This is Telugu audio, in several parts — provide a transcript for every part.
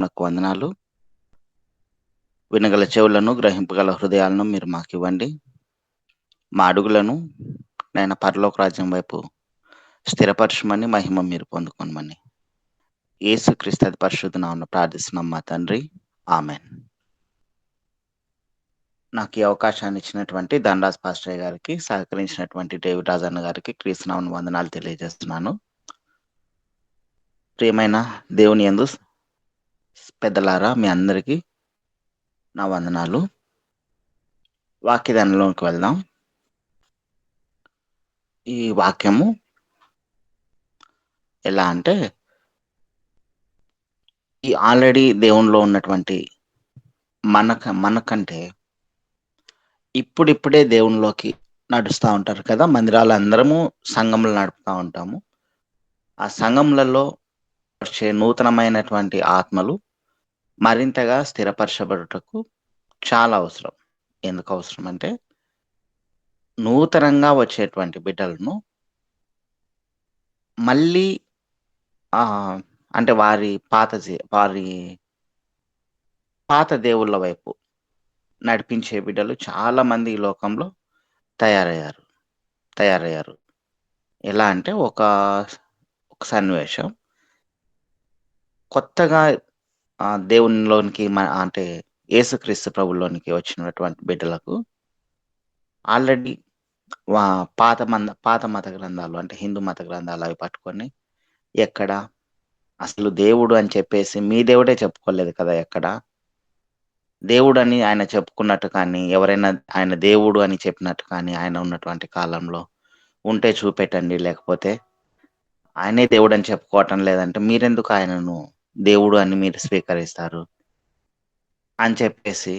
నాకు వందనాలు. వినగల చెవులను, గ్రహింపగల హృదయాలను మీరు మాకివ్వండి. మా అడుగులను నాయన పరలోక రాజ్యం వైపు స్థిరపరచమని, మహిమ మీరు పొందుకొనమని. యేసుక్రీస్తు అతి పరిశుద్ధ నామమున ప్రార్థిస్తున్నాం మా తండ్రి. ఆమేన్. నాకు ఈ అవకాశాన్ని ఇచ్చినటువంటి ధనరాజ్ పాస్టరయ్య గారికి, సహకరించినటువంటి డేవిడ్ రాజన్న గారికి క్రీస్తునామమున వందనాలు తెలియజేస్తున్నాను. ప్రియమైన దేవుని యందు పెద్దలారా మీ అందరికీ నా వందనాలు. వాక్యదానంలోకి వెళ్దాం. ఈ వాక్యము ఎలా అంటే ఈ ఆల్రెడీ దేవునిలో ఉన్నటువంటి మనకంటే ఇప్పుడిప్పుడే దేవునిలోకి నడుస్తా ఉంటారు కదా! మందిరాలు అందరము సంఘములు నడుపుతా ఉంటాము. ఆ సంఘములలో వచ్చే నూతనమైనటువంటి ఆత్మలు మరింతగా స్థిరపరచబడుటకు చాలా అవసరం. ఎందుకు అవసరం అంటే నూతనంగా వచ్చేటువంటి బిడ్డలను మళ్ళీ అంటే వారి పాత దేవుళ్ళ వైపు నడిపించే బిడ్డలు చాలా మంది ఈ లోకంలో తయారయ్యారు. తయారయ్యారు. ఎలా అంటే ఒక సన్నివేశం కొత్తగా దేవునిలోనికి అంటే యేసుక్రీస్తు ప్రభువులోనికి వచ్చినటువంటి బిడ్డలకు ఆల్రెడీ వా పాత మత గ్రంథాలు అంటే హిందూ మత గ్రంథాలు అవి పట్టుకొని ఎక్కడ అసలు దేవుడు అని చెప్పేసి మీ దేవుడే చెప్పుకోలేదు కదా ఎక్కడ. దేవుడని ఆయన చెప్పుకున్నట్టు కానీ, ఎవరైనా ఆయన దేవుడు అని చెప్పినట్టు కానీ, ఆయన ఉన్నటువంటి కాలంలో ఉంటే చూపెట్టండి. లేకపోతే ఆయనే దేవుడని చెప్పుకోవటం లేదంటే మీరెందుకు ఆయనను దేవుడు అని మీరు స్వీకరిస్తారు? అని చెప్పేసి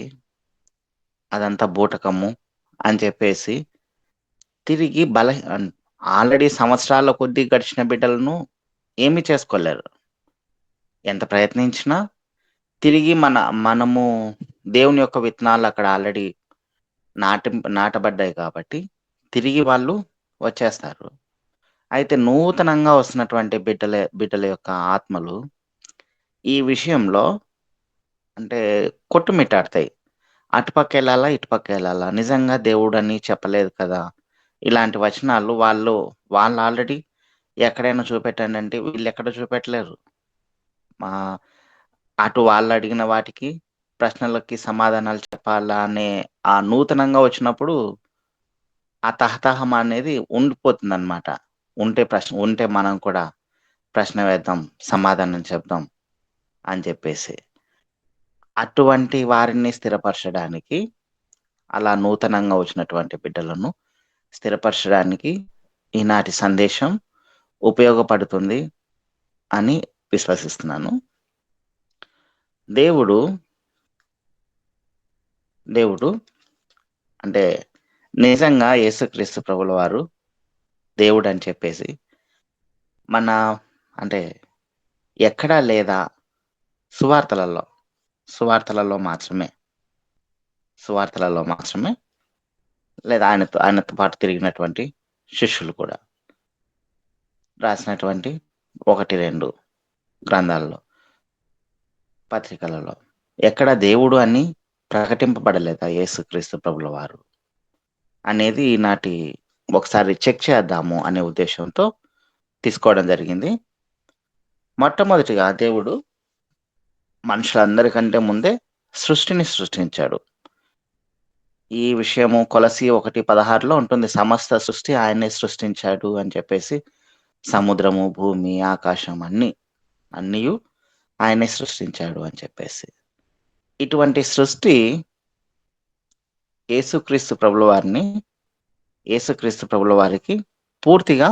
అదంతా బూటకము అని చెప్పేసి తిరిగి ఆల్రెడీ సంవత్సరాల కొద్దీ గడిచిన బిడ్డలను ఏమీ చేసుకోలేరు. ఎంత ప్రయత్నించినా తిరిగి మనము దేవుని యొక్క విత్తనాలు అక్కడ ఆల్రెడీ నాటబడ్డాయి కాబట్టి తిరిగి వాళ్ళు వచ్చేస్తారు. అయితే నూతనంగా వస్తున్నటువంటి బిడ్డల యొక్క ఆత్మలు ఈ విషయంలో అంటే కొట్టుమిట్టాడతాయి. అటుపక్కెళ్ళాలా, ఇటుపక్కెళ్ళాలా, నిజంగా దేవుడని చెప్పలేదు కదా! ఇలాంటి వచనాలు వాళ్ళు ఆల్రెడీ ఎక్కడైనా చూపెట్టండి అంటే వీళ్ళెక్కడ చూపెట్టలేరు. అటు వాళ్ళడిగిన వాటికి ప్రశ్నలకి సమాధానాలు చెప్పాలా అనే ఆ నూతనంగా వచ్చినప్పుడు ఆ తహతహం అనేది ఉండిపోతుందనమాట. ఉంటే మనం కూడా ప్రశ్న వేద్దాం, సమాధానం చెప్దాం అని చెప్పేసి. అటువంటి వారిని స్థిరపరచడానికి అలా నూతనంగా వచ్చినటువంటి బిడ్డలను స్థిరపరచడానికి ఈనాటి సందేశం ఉపయోగపడుతుంది అని విశ్వసిస్తున్నాను. దేవుడు అంటే నిజంగా యేసుక్రీస్తు ప్రభుల వారు దేవుడు అని చెప్పేసి అంటే ఎక్కడా లేదా సువార్తలలో మాత్రమే లేదా ఆయనతో పాటు తిరిగినటువంటి శిష్యులు కూడా రాసినటువంటి 1, 2 గ్రంథాలలో, పత్రికలలో ఎక్కడ దేవుడు అని ప్రకటింపబడలేదా యేసుక్రీస్తు ప్రభుల వారు అనేది ఈనాటి ఒకసారి చెక్ చేద్దాము అనే ఉద్దేశంతో తీసుకోవడం జరిగింది. మొట్టమొదటిగా దేవుడు మనుషులందరికంటే ముందే సృష్టిని సృష్టించాడు. ఈ విషయము కొలస్సీ 1:16లో ఉంటుంది. సమస్త సృష్టి ఆయనే సృష్టించాడు అని చెప్పేసి సముద్రము, భూమి, ఆకాశం అన్నీయు ఆయనే సృష్టించాడు అని చెప్పేసి. ఇటువంటి సృష్టి యేసుక్రీస్తు ప్రభుల వారికి పూర్తిగా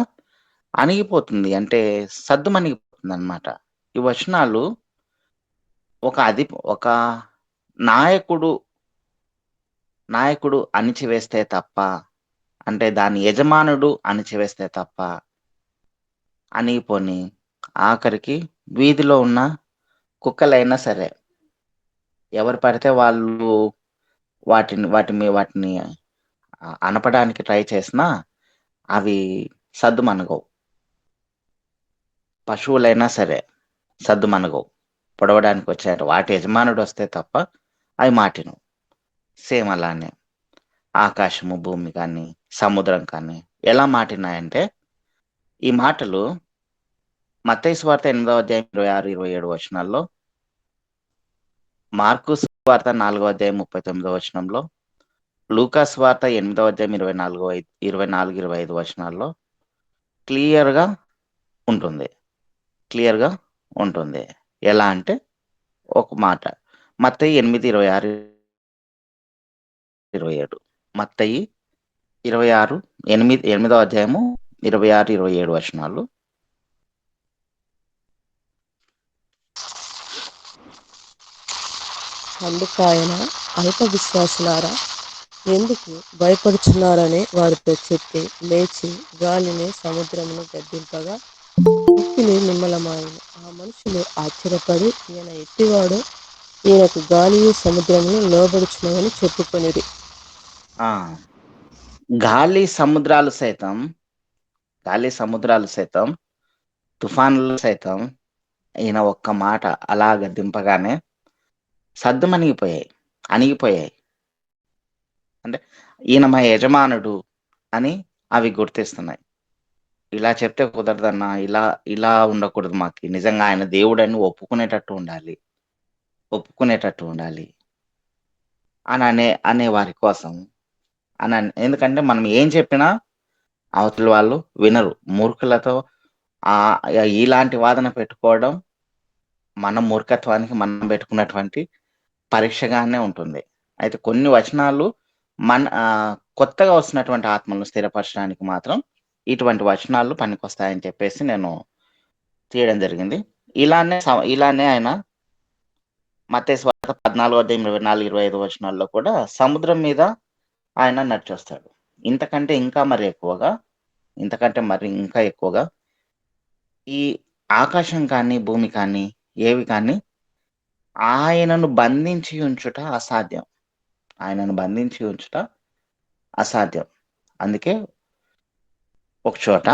అణిగిపోతుంది. అంటే సద్దుమణిగిపోతుందన్నమాట. ఈ వచనాలు ఒక నాయకుడు అణిచివేస్తే తప్ప, అంటే దాని యజమానుడు అణిచివేస్తే తప్ప అణిగిపోని ఆఖరికి వీధిలో ఉన్న కుక్కలైనా సరే ఎవరు పడితే వాళ్ళు వాటిని అనపడానికి ట్రై చేసినా అవి సద్దుమణగవు. పశువులైనా సరే సద్దుమణగవు. పొడవడానికి వచ్చాయంట. వాటి యజమానుడు వస్తే తప్ప అవి మాటినవు. సేమ్ అలానే ఆకాశము, భూమి కానీ, సముద్రం కానీ ఎలా మాటినాయంటే, ఈ మాటలు మత్తయి సువార్త 8వ అధ్యాయం 26, 27 వచనాల్లో, మార్కు సువార్త 4వ అధ్యాయం 39వ వచనంలో, లూకా సువార్త 8వ అధ్యాయం 24, 25 వచనాల్లో క్లియర్‌గా ఉంటుంది. క్లియర్‌గా ఉంటుంది. ఎలా అంటే ఒక మాట మత్తయి 8, 26, 27 మత్తయి 26, 8వ అధ్యాయము 26, 27 వచనాలు. అందుకాయన అల్ప విశ్వాసులారా ఎందుకు భయపడుచున్నారని వారితో చెప్పి లేచి గాలిని సముద్రమును గద్దింపగా ఉక్కిలి నిమ్మలమాయెను. ఆ మనుషులు ఆశ్చర్యపడి ఈయన ఎట్టివాడు, ఈయనకు గాలియు సముద్రమును లోబడుచున్నవని చెప్పుకొనిరి. ఆ! గాలి సముద్రాలు సైతం, తుఫానులు సైతం ఈయన ఒక్క మాట అలాగ దింపగానే అణిగిపోయాయి. అంటే ఈయన మా యజమానుడు అని అవి గుర్తిస్తున్నాయి. ఇలా చెప్తే కుదరదన్నా, ఇలా ఉండకూడదు మాకు. నిజంగా ఆయన దేవుడని ఒప్పుకునేటట్టు ఉండాలి అని అనే వారి కోసం ఎందుకంటే మనం ఏం చెప్పినా అవతల వాళ్ళు వినరు. మూర్ఖులతో ఇలాంటి వాదన పెట్టుకోవడం మన మూర్ఖత్వానికి మనం పెట్టుకున్నటువంటి పరీక్షగానే ఉంటుంది. అయితే కొన్ని వచనాలు కొత్తగా వస్తున్నటువంటి ఆత్మలను స్థిరపరచడానికి మాత్రం ఇటువంటి వచనాలు పనికొస్తాయని చెప్పేసి నేను తీయడం జరిగింది. ఇలానే ఆయన మత్తయి సువార్త 14వ అధ్యాయం 24, 25 వచనాల్లో కూడా సముద్రం మీద ఆయన నడిచొస్తాడు. ఇంతకంటే మరి ఇంకా ఎక్కువగా ఈ ఆకాశం కానీ, భూమి కానీ, ఏవి కానీ ఆయనను బంధించి ఉంచుట అసాధ్యం. అందుకే ఒకచోట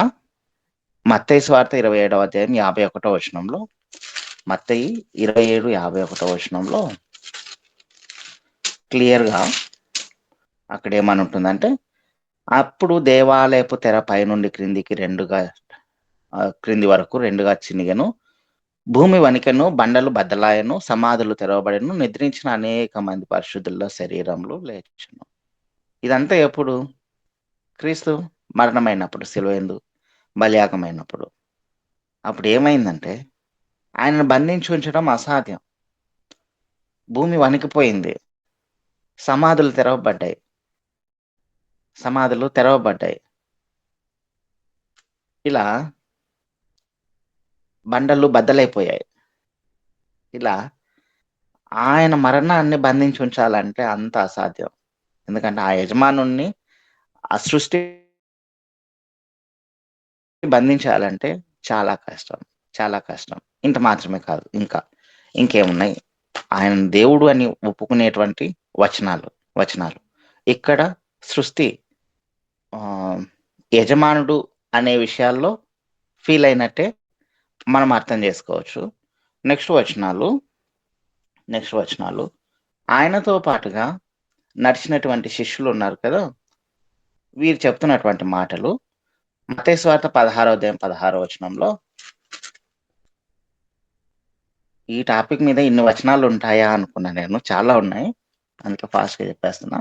మత్తయి సువార్త 27వ అధ్యాయం 51వ వచనంలో, మత్తయి 27, 51వ వచనంలో క్లియర్‌గా అక్కడ ఏమని ఉంటుందంటే, అప్పుడు దేవాలయపు తెర పైనుండి క్రింది వరకు రెండుగా చినిగెను. భూమి వణికెను, బండలు బద్దలాయెను, సమాధులు తెరవబడెను, నిద్రించిన అనేక మంది పరిశుద్ధుల శరీరములు లేచెను. ఇదంతా ఎప్పుడు? క్రీస్తు మరణమైనప్పుడు, సిలువయందు బలియాగమైనప్పుడు. అప్పుడు ఏమైందంటే ఆయనను బంధించి ఉంచడం అసాధ్యం. భూమి వణికిపోయింది. సమాధులు తెరవబడ్డాయి. ఇలా బండలు బద్దలైపోయాయి. ఇలా ఆయన మరణాన్ని బంధించి ఉంచాలంటే అంత అసాధ్యం. ఎందుకంటే ఆ యజమానుణ్ణి ఆ సృష్టి బంధించాలంటే చాలా కష్టం. ఇంత మాత్రమే కాదు, ఇంకేమున్నాయి. ఆయన దేవుడు అని ఒప్పుకునేటువంటి వచనాలు. ఇక్కడ సృష్టి యజమానుడు అనే విషయాల్లో ఫీల్ అయినట్టే మనం అర్థం చేసుకోవచ్చు. నెక్స్ట్ వచనాలు ఆయనతో పాటుగా నడిచినటువంటి శిష్యులు ఉన్నారు కదా, వీరు చెప్తున్నటువంటి మాటలు మత్తయి సువార్త 16వ అధ్యాయం 16వ వచనంలో, ఈ టాపిక్ మీద ఇన్ని వచనాలు ఉంటాయా అనుకున్నా నేను. చాలా ఉన్నాయి, అందుకే ఫాస్ట్‌గా చెప్పేస్తున్నా.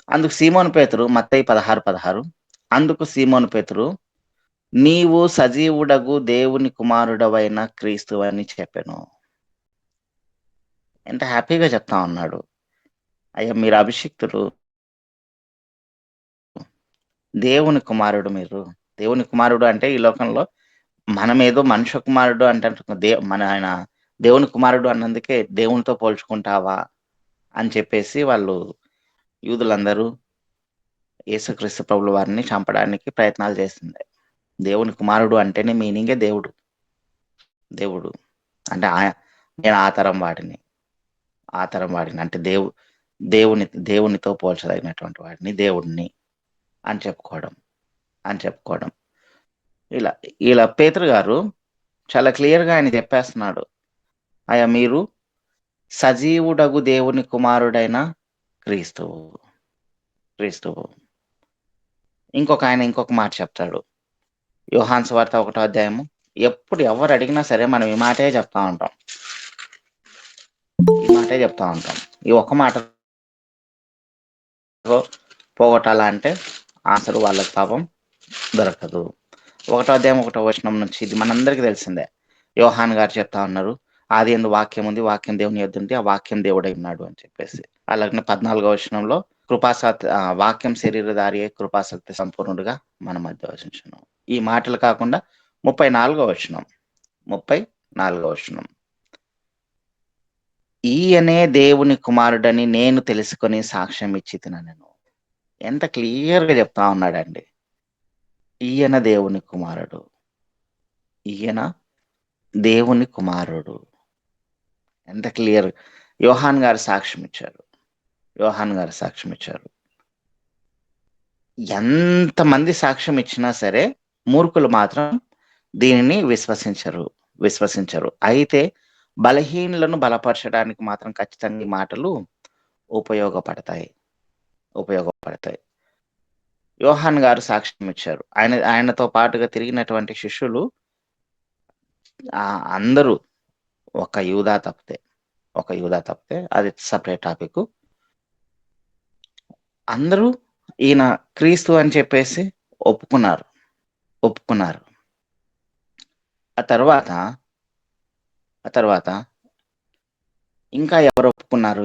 అందుకు సీమోను పేతురు, మత్తయి 16:16, అందుకు సీమోను పేతురు, నీవు సజీవుడగు దేవుని కుమారుడవైన క్రీస్తువని చెప్పెను. ఎంత హ్యాపీగా చెప్తా ఉన్నాడు. అయ్యా మీరు అభిషిక్తులు, దేవుని కుమారుడు మీరు. దేవుని కుమారుడు అంటే ఈ లోకంలో మనమేదో మనుష్య కుమారుడు అంటే ఆయన దేవుని కుమారుడు అన్నందుకే దేవునితో పోల్చుకుంటావా అని చెప్పేసి వాళ్ళు యూదులందరూ యేసుక్రీస్తు ప్రభుల వారిని చంపడానికి ప్రయత్నాలు చేస్తుంది. దేవుని కుమారుడు అంటేనే మీనింగే దేవుడు అంటే నేను ఆ తరం వాడిని అంటే దేవునితో పోల్చదగినటువంటి వాడిని, దేవుడిని అని చెప్పుకోవడం. ఇలా పేతురు గారు చాలా క్లియర్‌గా ఆయన చెప్పేస్తున్నాడు. అయ్యా మీరు సజీవుడగు దేవుని కుమారుడైన క్రీస్తువు. క్రీస్తువు. ఇంకొక ఆయన ఇంకొక మాట చెప్తాడు. యోహాను సువార్త 1 అధ్యాయము. ఎప్పుడు ఎవరు అడిగినా సరే మనం ఈ మాటే చెప్తా ఉంటాం. ఈ మాటే చెప్తా ఉంటాం. ఈ ఒక్క మాటలో పోగొట్టాలా అంటే ఆన్సర్ వాళ్ళకి పాపం దొరకదు. 1 అధ్యాయం 1 వచనం నుంచి ఇది మనందరికీ తెలిసిందే. యోహాను గారు చెప్తా ఉన్నారు. ఆదియందు వాక్యం ఉంది. వాక్యం దేవుని యొద్ద ఉంది. ఆ వాక్యం దేవుడై ఉన్నాడు అని చెప్పేసి. అలాగనే 14వ వచనంలో వాక్యం శరీరధారి అయి కృపాసక్తి సంపూర్ణుడుగా మన మధ్య వసించును. ఈ మాటలు కాకుండా 34వ వచనం. 34వ వచనం. ఈయనే దేవుని కుమారుడని నేను తెలుసుకొని సాక్ష్యం ఇచ్చి తినను. ఎంత క్లియర్‌గా చెప్తా ఉన్నాడండి. ఈయన దేవుని కుమారుడు. ఈయన దేవుని కుమారుడు. ఎంత క్లియర్. యోహాను గారు సాక్ష్యం ఇచ్చారు. యోహాను గారు సాక్ష్యం ఇచ్చారు. ఎంతమంది సాక్ష్యం ఇచ్చినా సరే మూర్ఖులు మాత్రం దీనిని విశ్వసించరు. అయితే బలహీనులను బలపరచడానికి మాత్రం ఖచ్చితంగా ఈ మాటలు ఉపయోగపడతాయి. యోహాను గారు సాక్ష్యం ఇచ్చారు. ఆయనతో పాటుగా తిరిగినటువంటి శిష్యులు అందరూ ఒక యూదా తప్పితే అది సెపరేట్ టాపిక్. అందరూ ఈయన క్రీస్తు అని చెప్పేసి ఒప్పుకున్నారు. ఆ తర్వాత ఇంకా ఎవరు ఒప్పుకున్నారు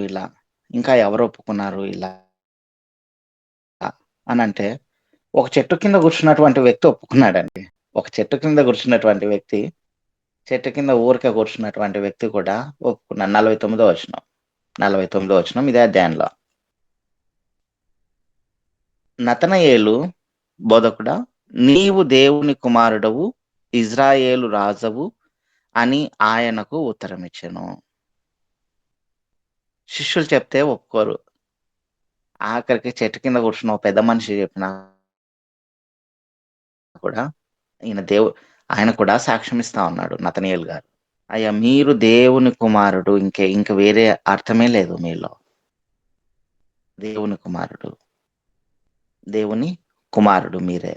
ఇలా అని అంటే ఒక చెట్టు కింద కూర్చున్నటువంటి వ్యక్తి ఒప్పుకున్నాడండి. చెట్టు కింద ఊరికే కూర్చున్నటువంటి వ్యక్తి కూడా ఒప్పుకున్నాడు. 49వ వచనం ఇదే అధ్యాయంలో. నతనయేలు, బోధకుడా, నీవు దేవుని కుమారుడవు, ఇజ్రాయేలు రాజవు అని ఆయనకు ఉత్తరమిచ్చెను. శిష్యులు చెప్తే ఒప్పుకోరు. ఆఖరికి చెట్టు కింద కూర్చున్న పెద్ద మనిషి చెప్పినా కూడా ఆయన కూడా సాక్ష్యం ఇస్తా ఉన్నాడు నతనయేలు గారు. అయ్యా మీరు దేవుని కుమారుడు, ఇంక వేరే అర్థమే లేదు మీలో. దేవుని కుమారుడు మీరే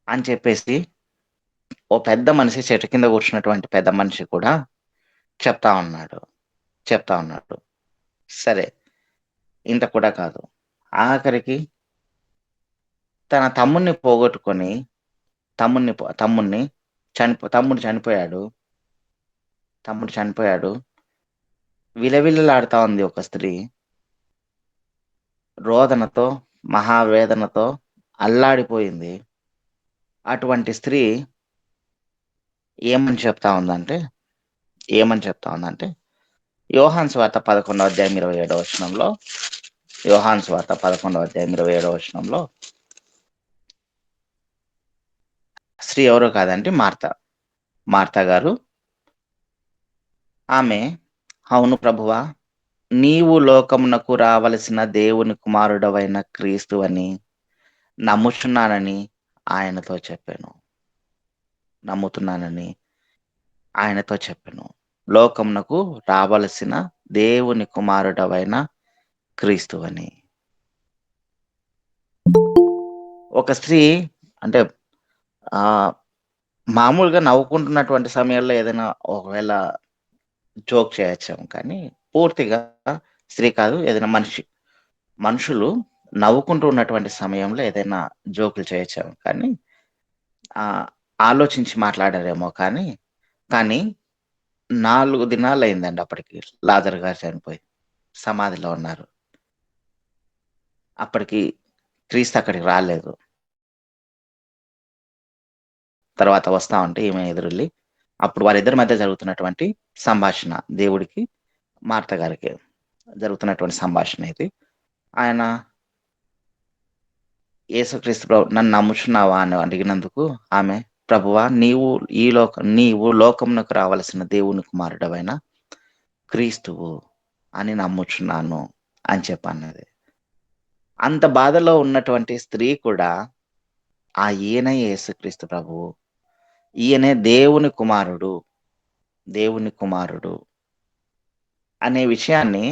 అని చెప్పేసి ఓ పెద్ద మనిషి, చెట్టు కింద కూర్చున్నటువంటి పెద్ద మనిషి కూడా చెప్తా ఉన్నాడు. సరే, ఇంత కూడా కాదు. ఆఖరికి తన తమ్ముడిని పోగొట్టుకొని తమ్ముడు చనిపోయాడు. విలవిలలాడుతా ఉంది ఒక స్త్రీ. రోదనతో, మహావేదనతో అల్లాడిపోయింది. అటువంటి స్త్రీ ఏమని చెప్తా ఉందంటే యోహాను సువార్త 11వ అధ్యాయం 27వ వచనంలో స్త్రీ ఎవరో కాదండి, మార్తా గారు. ఆమె, అవును ప్రభువా, నీవు లోకమునకు రావలసిన దేవుని కుమారుడవైన క్రీస్తు అని నమ్ముతున్నానని ఆయనతో చెప్పాను. లోకమునకు రావలసిన దేవుని కుమారుడవైన క్రీస్తు అని. ఒక స్త్రీ అంటే మామూలుగా నవ్వుకుంటున్నటువంటి సమయంలో ఏదైనా ఒకవేళ జోక్ చేయొచ్చాము, కానీ పూర్తిగా స్త్రీ కాదు, ఏదైనా మనుషులు నవ్వుకుంటూ ఉన్నటువంటి సమయంలో ఏదైనా జోకులు చేయొచ్చాము, కానీ ఆలోచించి మాట్లాడారేమో కానీ 4 దినాలు అయిందండి అప్పటికి లాజరు గారు చనిపోయి సమాధిలో ఉన్నారు. అప్పటికి క్రీస్తు అక్కడికి రాలేదు. తర్వాత వస్తా ఉంటే ఈమె ఎదురెళ్ళి అప్పుడు వారిద్దరి మధ్య జరుగుతున్నటువంటి సంభాషణ, దేవుడికి మార్త గారికి జరుగుతున్నటువంటి సంభాషణ ఇది. ఆయన యేసుక్రీస్తు ప్రభు నన్ను నమ్ముచున్నావా అని అడిగినందుకు ఆమె, ప్రభువా, నీవు లోకమునకు రావలసిన దేవుని కుమారుడవైన క్రీస్తువు అని నమ్ముచున్నాను అని చెప్పన్నది. అంత బాధలో ఉన్నటువంటి స్త్రీ కూడా ఈయనే యేసుక్రీస్తు ప్రభువు, ఈయనే దేవుని కుమారుడు, దేవుని కుమారుడు అనే విషయాన్ని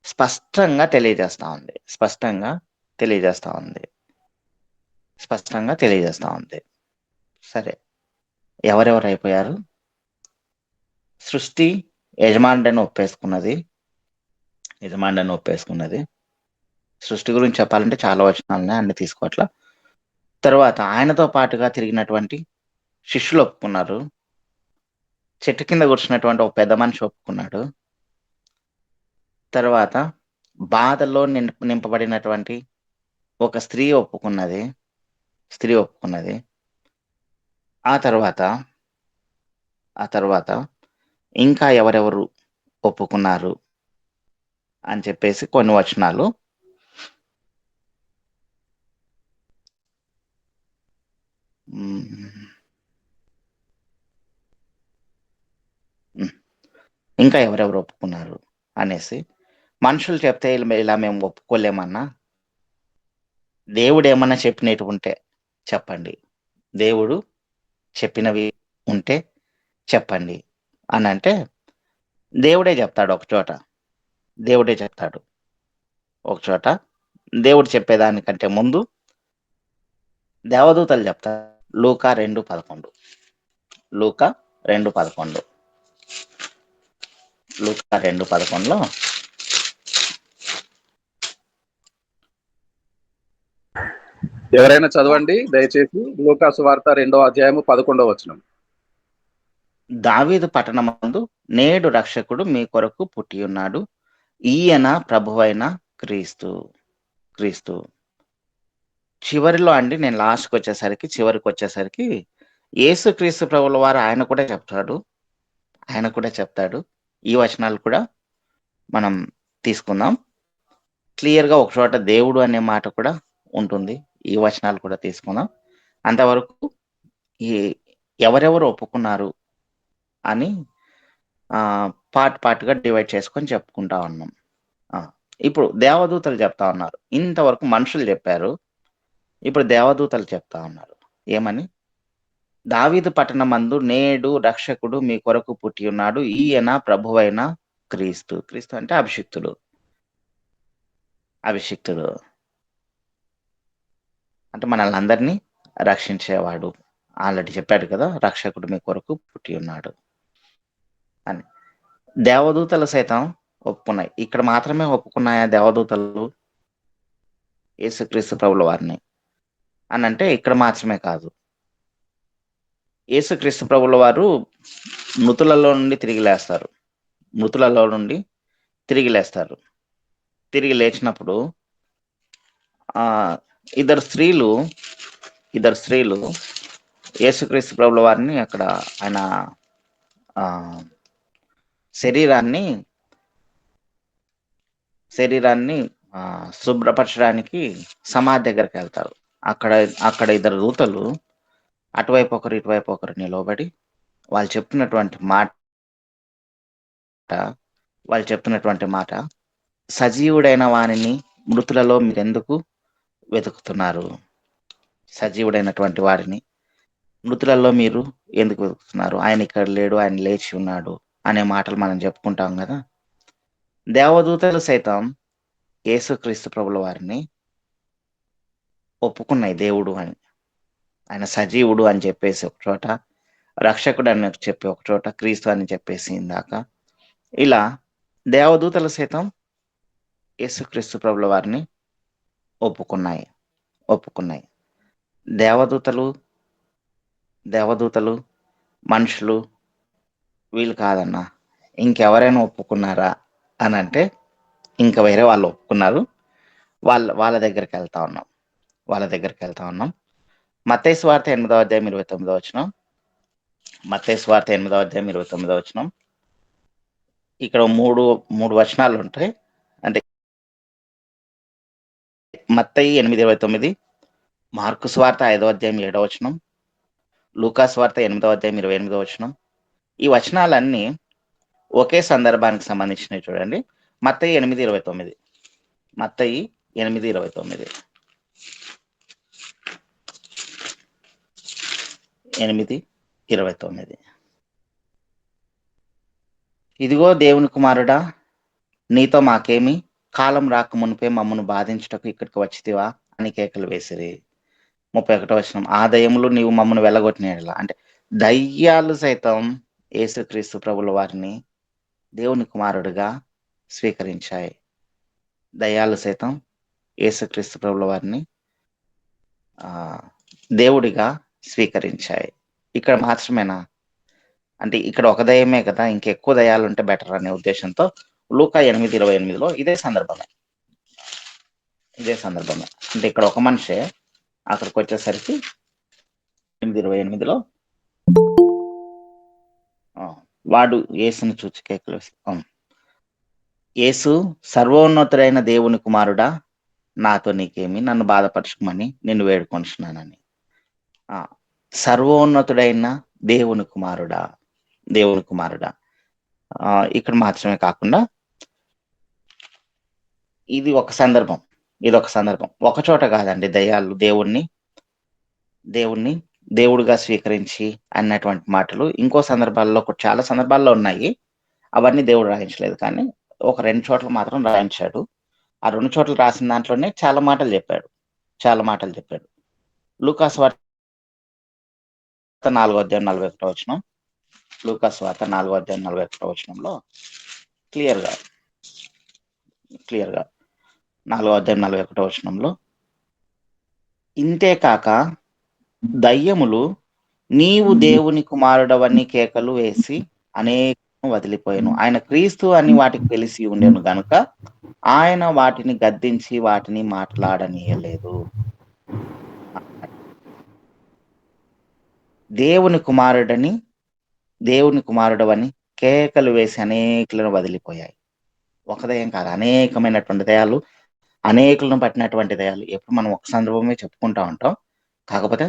స్పష్టంగా తెలియజేస్తా ఉంది. స్పష్టంగా తెలియజేస్తా ఉంది. సరే, ఎవరెవరు అయిపోయారు? సృష్టి యజమానుడని ఒప్పేసుకున్నది. సృష్టి గురించి చెప్పాలంటే చాలా వచనాలున్నాయి, అన్ని తీసుకోవట్లా. తర్వాత ఆయనతో పాటుగా తిరిగినటువంటి శిష్యులు ఒప్పుకున్నారు. చెట్టు కింద కూర్చున్నటువంటి ఒక పెద్ద మనిషి ఒప్పుకున్నాడు. తర్వాత బాధల్లో నింపబడినటువంటి ఒక స్త్రీ ఒప్పుకున్నది. ఆ తర్వాత ఇంకా ఎవరెవరు ఒప్పుకున్నారు అని చెప్పేసి కొన్ని వచనాలు ఇంకా ఎవరెవరు ఒప్పుకున్నారు అనేసి, మనుషులు చెప్తే ఇలా మేము ఒప్పుకోలేమన్నా, దేవుడు ఏమన్నా చెప్పినట్టు ఉంటే చెప్పండి, దేవుడు చెప్పినవి ఉంటే చెప్పండి అని అంటే దేవుడే చెప్తాడు ఒక చోట. దేవుడు చెప్పేదానికంటే ముందు దేవదూతలు చెప్తారు. లూకా 2:11 ఎవరైనా చదవండి దయచేసి. లూకా సువార్త 2వ అధ్యాయము 11వ వచనం. దావీదు పట్టణమందు నేడు రక్షకుడు మీ కొరకు పుట్టి ఉన్నాడు, ఈయన ప్రభువైన క్రీస్తు. చివరిలో అండి, నేను చివరికి వచ్చేసరికి యేసుక్రీస్తు ప్రభుల వారు ఆయన కూడా చెప్తాడు. ఈ వచనాలు కూడా మనం తీసుకుందాం. క్లియర్గా ఒక చోట దేవుడు అనే మాట కూడా ఉంటుంది. ఈ వచనాలు కూడా తీసుకుందాం. అంతవరకు ఈ ఎవరెవరు ఒప్పుకున్నారు అని పార్ట్గా డివైడ్ చేసుకొని చెప్పుకుంటా ఉన్నాం. ఇప్పుడు దేవదూతలు చెప్తా ఉన్నారు. ఇంతవరకు మనుషులు చెప్పారు, ఇప్పుడు దేవదూతలు చెప్తా ఉన్నారు. ఏమని? దావీదు పట్టణమందు నేడు రక్షకుడు మీ కొరకు పుట్టి ఉన్నాడు, ఈయన ప్రభువైన క్రీస్తు అంటే అభిషిక్తుడు. అంటే మనల్ని అందరినీ రక్షించేవాడు. ఆల్రెడీ చెప్పాడు కదా, రక్షకుడు మీ కొరకు పుట్టి ఉన్నాడు అని. దేవదూతలు సైతం ఒప్పుకున్నాయి. ఇక్కడ మాత్రమే ఒప్పుకున్నాయా దేవదూతలు యేసుక్రీస్తు ప్రభుల వారిని అని అంటే ఇక్కడ మాత్రమే కాదు. యేసుక్రీస్తు ప్రభుల వారు మృతులలో నుండి తిరిగి లేస్తారు. తిరిగి లేచినప్పుడు ఇద్దరు స్త్రీలు యేసుక్రీస్తు ప్రభుల వారిని అక్కడ ఆయన శరీరాన్ని శుభ్రపరచడానికి సమాధి దగ్గరికి వెళ్తారు. అక్కడ ఇద్దరు దూతలు అటువైపు ఒకరు ఇటువైపు ఒకరు నిలవబడి వాళ్ళు చెప్తున్నటువంటి మాట, సజీవుడైన వానిని మృతులలో మీరెందుకు వెతుకుతున్నారు? సజీవుడైనటువంటి వారిని మృతులలో మీరు ఎందుకు వెతుకుతున్నారు? ఆయన ఇక్కడ లేడు, ఆయన లేచి ఉన్నాడు అనే మాటలు మనం చెప్పుకుంటాం కదా. దేవదూతలు సైతం యేసుక్రీస్తు ప్రభుల వారిని ఒప్పుకున్నాయి దేవుడు అని. ఆయన సజీవుడు అని చెప్పేసి ఒక చోట, రక్షకుడు అని చెప్పి ఒక చోట, క్రీస్తు అని చెప్పేసి ఇందాక. ఇలా దేవదూతలు సైతం యేసుక్రీస్తు ప్రభుల వారిని ఒప్పుకున్నాయి. దేవదూతలు మనుషులు వీళ్ళు కాదన్నా, ఇంకెవరైనా ఒప్పుకున్నారా అని అంటే ఇంకా వేరే వాళ్ళు ఒప్పుకున్నారు. వాళ్ళ దగ్గరికి వెళ్తా ఉన్నాం. మత్తయి సువార్త 8వ అధ్యాయం 29వ వచనం. ఇక్కడ మూడు వచనాలు ఉంటాయి. అంటే మత్తయి 8:29, మార్కు సువార్త 5వ అధ్యాయం 7వ వచనం, లూకా సువార్త 8వ అధ్యాయం 28వ వచనం. ఈ వచనాలన్నీ ఒకే సందర్భానికి సంబంధించినవి. చూడండి, మత్తయి 8:29. ఇదిగో దేవుని కుమారుడా, నీతో మాకేమి, కాలం రాక మునిపే మమ్మను బాధించుటకు ఇక్కడికి వచ్చితివా అని కేకలు వేసిరి. 31వ వచనం, ఆ దయ్యములు నీవు మమ్మను వెళ్ళగొట్టిన యెడల, అంటే దయ్యాలు సైతం యేసుక్రీస్తు ప్రభుల వారిని దేవుని కుమారుడిగా స్వీకరించాయి. దయ్యాలు సైతం యేసుక్రీస్తు ప్రభుల వారిని దేవుడిగా స్వీకరించాయి. ఇక్కడ మాత్రమేనా అంటే, ఇక్కడ ఒక దయ్యమే కదా, ఇంకెక్కువ దయ్యాలు ఉంటే బెటర్ అనే ఉద్దేశంతో లూకా 8:28లో ఇదే సందర్భమే. అంటే ఇక్కడ ఒక మనిషే, అక్కడికి వచ్చేసరికి 8:28లో వాడు యేసుని చూచి కేకలు వేసి, యేసు సర్వోన్నతుడైన దేవుని కుమారుడా, నాతో నీకేమి, నన్ను బాధపరచుకోమని నిన్ను వేడుకొంచున్నానని. సర్వోన్నతుడైన దేవుని కుమారుడా, ఇక్కడ మాత్రమే కాకుండా ఇదొక సందర్భం. ఒక చోట కాదండి దయ్యాలు దేవుణ్ణి దేవుడిగా స్వీకరించి అన్నటువంటి మాటలు ఇంకో సందర్భాల్లో చాలా సందర్భాల్లో ఉన్నాయి. అవన్నీ దేవుడు రాయించలేదు, కానీ ఒక 2 చోట్ల మాత్రం రాయించాడు. ఆ 2 చోట్ల రాసిన దాంట్లోనే చాలా మాటలు చెప్పాడు. లూకా సువార్త 4వ అధ్యాయం 41వ వచనం, లూకా సువార్త 4వ అధ్యాయం 41వ వచనంలో క్లియర్గా 4వ అధ్యాయం 41వ వచనంలో, ఇంతే కాక దయ్యములు నీవు దేవుని కుమారుడవని కేకలు వేసి అనేకం వదిలిపోయాను. ఆయన క్రీస్తు అని వాటికి తెలిసి ఉండెను గనుక ఆయన వాటిని గద్దించి వాటిని మాట్లాడనీయలేదు. దేవుని కుమారుడవని కేకలు వేసి అనేకులను వదిలిపోయాయి. ఒక దయ్యం కాదు, అనేకమైనటువంటి దయాలు, అనేకులను పట్టినటువంటి దయాలు. ఎప్పుడు మనం ఒక సందర్భమే చెప్పుకుంటా ఉంటాం, కాకపోతే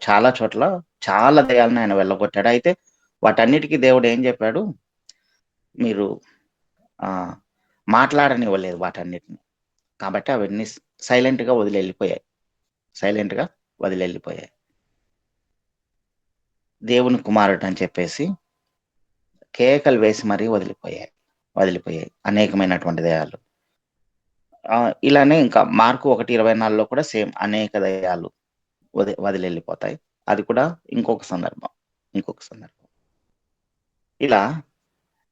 చాలా చోట్ల చాలా దయాలను ఆయన వెళ్ళగొట్టాడు. అయితే వాటన్నిటికీ దేవుడు ఏం చెప్పాడు, మీరు మాట్లాడనివ్వలేదు వాటన్నిటిని. కాబట్టి అవన్నీ సైలెంట్గా వదిలి వెళ్ళిపోయాయి. దేవుని కుమారుడు అని చెప్పేసి కేకలు వేసి మరీ వదిలిపోయాయి అనేకమైనటువంటి దయాలు. ఇలానే ఇంకా మార్కు 1:24లో కూడా సేమ్, అనేక దయాలు వదిలి వెళ్ళిపోతాయి. అది కూడా ఇంకొక సందర్భం. ఇలా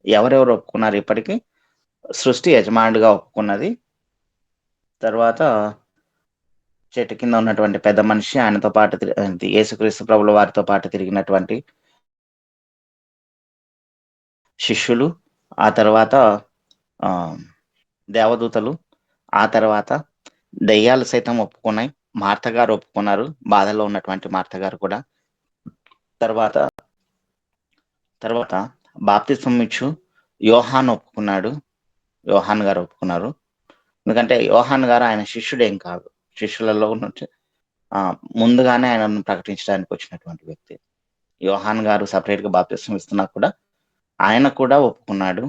ఎవరెవరు ఒప్పుకున్నారు? ఇప్పటికీ సృష్టి యజమానుడిగా ఒప్పుకున్నది. తర్వాత చెట్టు కింద ఉన్నటువంటి పెద్ద మనిషి, ఆయనతో పాటు యేసుక్రీస్తు ప్రభుల వారితో పాటు తిరిగినటువంటి శిష్యులు, ఆ తర్వాత దేవదూతలు, ఆ తర్వాత దయ్యాలు సైతం ఒప్పుకున్నాయి. మార్త గారు ఒప్పుకున్నారు, బాధలో ఉన్నటువంటి మార్త గారు కూడా. తర్వాత బాప్తిస్మం ఇచ్చు యోహాన్ గారు ఒప్పుకున్నారు. ఎందుకంటే యోహాన్ గారు ఆయన శిష్యుడేం కాదు, శిష్యులలో నుంచి ముందుగానే ఆయనను ప్రకటించడానికి వచ్చినటువంటి వ్యక్తి. యోహాన్ గారు సపరేట్గా బాప్తిస్మం ఇస్తున్నా కూడా ఆయన కూడా ఒప్పుకున్నాడు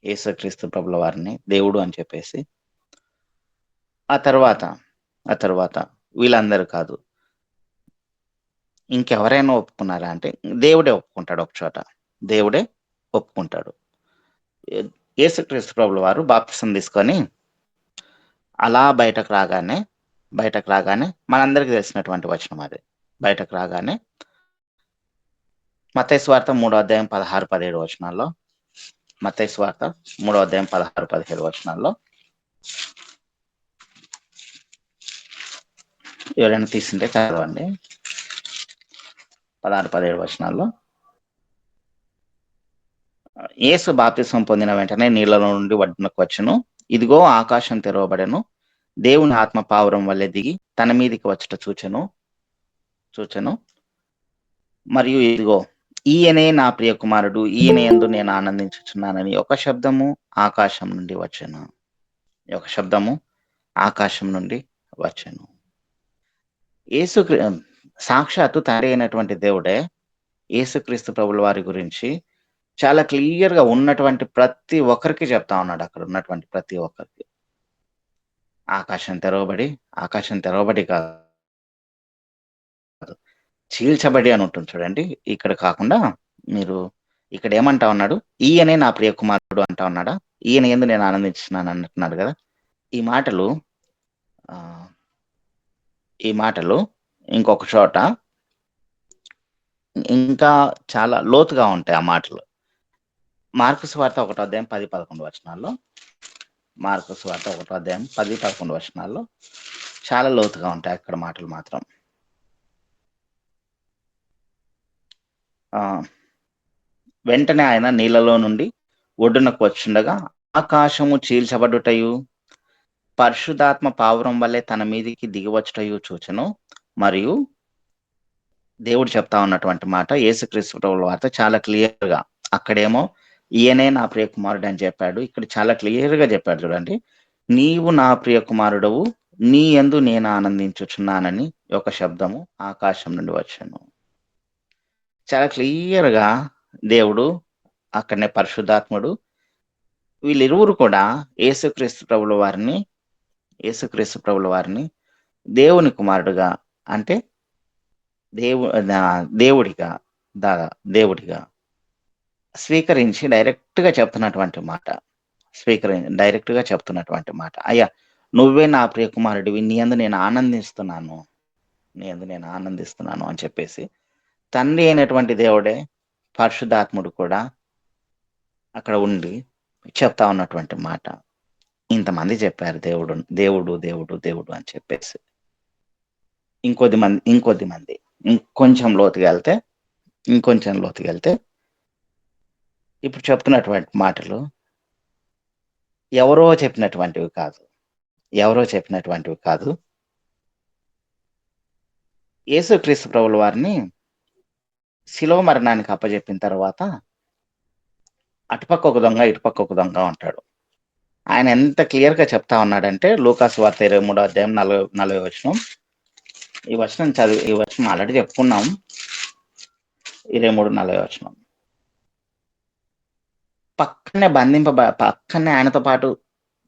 యేసుక్రీస్తు ప్రభుల వారిని దేవుడు అని చెప్పేసి. ఆ తర్వాత వీళ్ళందరూ కాదు, ఇంకెవరైనా ఒప్పుకున్నారా అంటే దేవుడే ఒప్పుకుంటాడు. ఒక చోట దేవుడే ఒప్పుకుంటాడు. యేసుక్రీస్తు ప్రభుల వారు బాప్తిసం తీసుకొని అలా బయటకు రాగానే మనందరికీ తెలిసినటువంటి వచనం అది. బయటకు రాగానే మత్తయి సువార్త 3వ అధ్యాయం 16-17 వచనాల్లో, మత్తయి సువార్త 3వ అధ్యాయం 16-17 వచనాల్లో ఎవరైనా తీసుంటే చదవండి. 16-17 వచనాల్లో, యేసు బాప్తిసం పొందిన వెంటనే నీళ్లలో నుండి ఒడ్డునకు వచ్చును. ఇదిగో ఆకాశం తెరవబడెను, దేవుని ఆత్మ పావురం వల్లే దిగి తన మీదికి వచ్చుట చూచెను. మరియు ఇదిగో ఈయనే నా ప్రియ కుమారుడు, ఈయన యందు నేను ఆనందించుచున్నానని ఒక శబ్దము ఆకాశం నుండి వచ్చెను. సాక్షాత్తు తండ్రి అయినటువంటి దేవుడే యేసుక్రీస్తు ప్రభుల వారి గురించి చాలా క్లియర్ గా ఉన్నటువంటి ప్రతి ఒక్కరికి చెప్తా ఉన్నాడు. అక్కడ ఉన్నటువంటి ప్రతి ఒక్కరికి ఆకాశం తెరవబడి కాదు, చీల్చబడి అని ఉంటుంది చూడండి. ఇక్కడ కాకుండా మీరు ఇక్కడ ఏమంటా ఉన్నాడు? ఈయనే నా ప్రియ కుమారుడు అంటా ఉన్నాడా? ఈయన యందు నేను ఆనందించున్నాను అంటున్నాడు కదా. ఈ మాటలు ఆ, ఈ మాటలు ఇంకొక చోట ఇంకా చాలా లోతుగా ఉంటాయి ఆ మాటలు. మార్కు సువార్త 1వ అధ్యాయం 10-11 వచనాల్లో, మార్కు సువార్త 1వ అధ్యాయం 10-11 వచనాల్లో చాలా లోతుగా ఉంటాయి అక్కడ మాటలు మాత్రం. ఆ వెంటనే ఆయన నీళ్ళలో నుండి ఒడ్డునకు వచ్చుండగా ఆకాశము చీల్చబడుటయు పరిశుద్ధాత్మ పావురం వల్లే తన మీదికి దిగివచ్చుటయు చూచెను. మరియు దేవుడు చెప్తా ఉన్నటువంటి మాట, యేసుక్రీస్తు ప్రభువుల వార్త చాలా క్లియర్ గా, అక్కడేమో ఈయనే నా ప్రియ కుమారుడు అని చెప్పాడు, ఇక్కడ చాలా క్లియర్ గా చెప్పాడు చూడండి. నీవు నా ప్రియ కుమారుడవు, నీ యందు నేను ఆనందించుచున్నానని ఒక శబ్దము ఆకాశం నుండి వచ్చాను. చాలా క్లియర్ గా దేవుడు, అక్కడనే పరిశుద్ధాత్ముడు, వీళ్ళిరువురు కూడా యేసుక్రీస్తు ప్రభుల వారిని దేవుని కుమారుడుగా, అంటే దేవుడిగా దేవుడిగా స్వీకరించి డైరెక్ట్ గా చెప్తున్నటువంటి మాట, అయ్యా నువ్వే నా ప్రియ కుమారుడివి, నీ యందు నేను ఆనందిస్తున్నాను అని చెప్పేసి తండ్రి అయినటువంటి దేవుడే పరిశుద్ధాత్ముడు కూడా అక్కడ ఉండి చెప్తా ఉన్నటువంటి మాట. ఇంతమంది చెప్పారు దేవుడు దేవుడు దేవుడు దేవుడు అని చెప్పేసి. ఇంకొద్ది మంది ఇంకొంచెం లోతుగా వెళ్తే ఇప్పుడు చెప్తున్నటువంటి మాటలు ఎవరో చెప్పినటువంటివి కాదు. యేసుక్రీస్తు ప్రభుల వారిని శిలువ మరణానికి అప్పజెప్పిన తర్వాత అటుపక్క ఒక దొంగ ఇటుపక్క ఒక దొంగ ఉంటాడు. ఆయన ఎంత క్లియర్ గా చెప్తా ఉన్నాడంటే, లూకాసు వార్త 23వ అధ్యాయం 40 వచనం, ఈ వచనం ఆల్రెడీ చెప్పుకున్నాం. 23-40 వచనం, పక్కనే ఆయనతో పాటు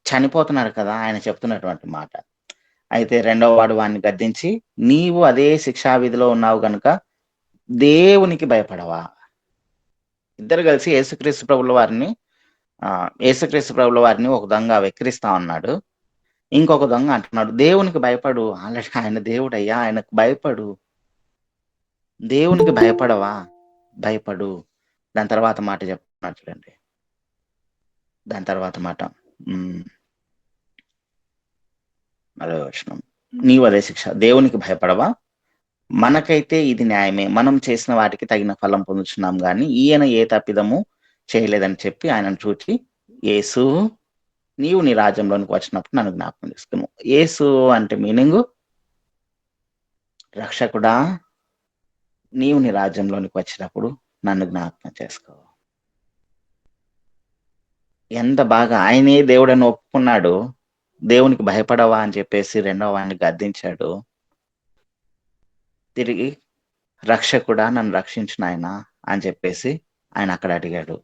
చనిపోతున్నాడు కదా ఆయన చెప్తున్నటువంటి మాట. అయితే రెండవ వాడు వాడిని గద్దించి, నీవు అదే శిక్షా విధిలో ఉన్నావు గనుక దేవునికి భయపడవా? ఇద్దరు కలిసి యేసుక్రీస్తు ప్రభుల వారిని ఒక దొంగ వెక్కిరిస్తా ఉన్నాడు. ఇంకొక దొంగ అంటున్నాడు, దేవునికి భయపడు, ఆల్రెడీ ఆయన దేవుడు అయ్యా, ఆయనకు భయపడు, దేవునికి భయపడవా? భయపడు. దాని తర్వాత మాట చెప్తున్నాడు చూడండి, దాని తర్వాత మాట మరో వచనం, నీవు అదే శిక్ష, దేవునికి భయపడవా? మనకైతే ఇది న్యాయమే, మనం చేసిన వాటికి తగిన ఫలం పొందుతున్నాం గాని ఈయన ఏ తప్పిదము చేయలేదని చెప్పి ఆయనను చూచి, యేసు నీవు నీ రాజ్యంలోనికి వచ్చినప్పుడు నన్ను జ్ఞాపకం చేసుకున్నావు. యేసు అంటే మీనింగ్ రక్షకుడా, నీవు నీ రాజ్యంలోనికి వచ్చినప్పుడు నన్ను జ్ఞాపకం చేసుకో. ఎంత బాగా ఆయనే దేవుడని ఒప్పుకున్నాడు, దేవునికి భయపడవా అని చెప్పేసి రెండవ వాడిని గద్దించాడు. తిరిగి రక్షకుడా నన్ను రక్షించిన ఆయన అని చెప్పేసి ఆయన అక్కడ అడిగాడు.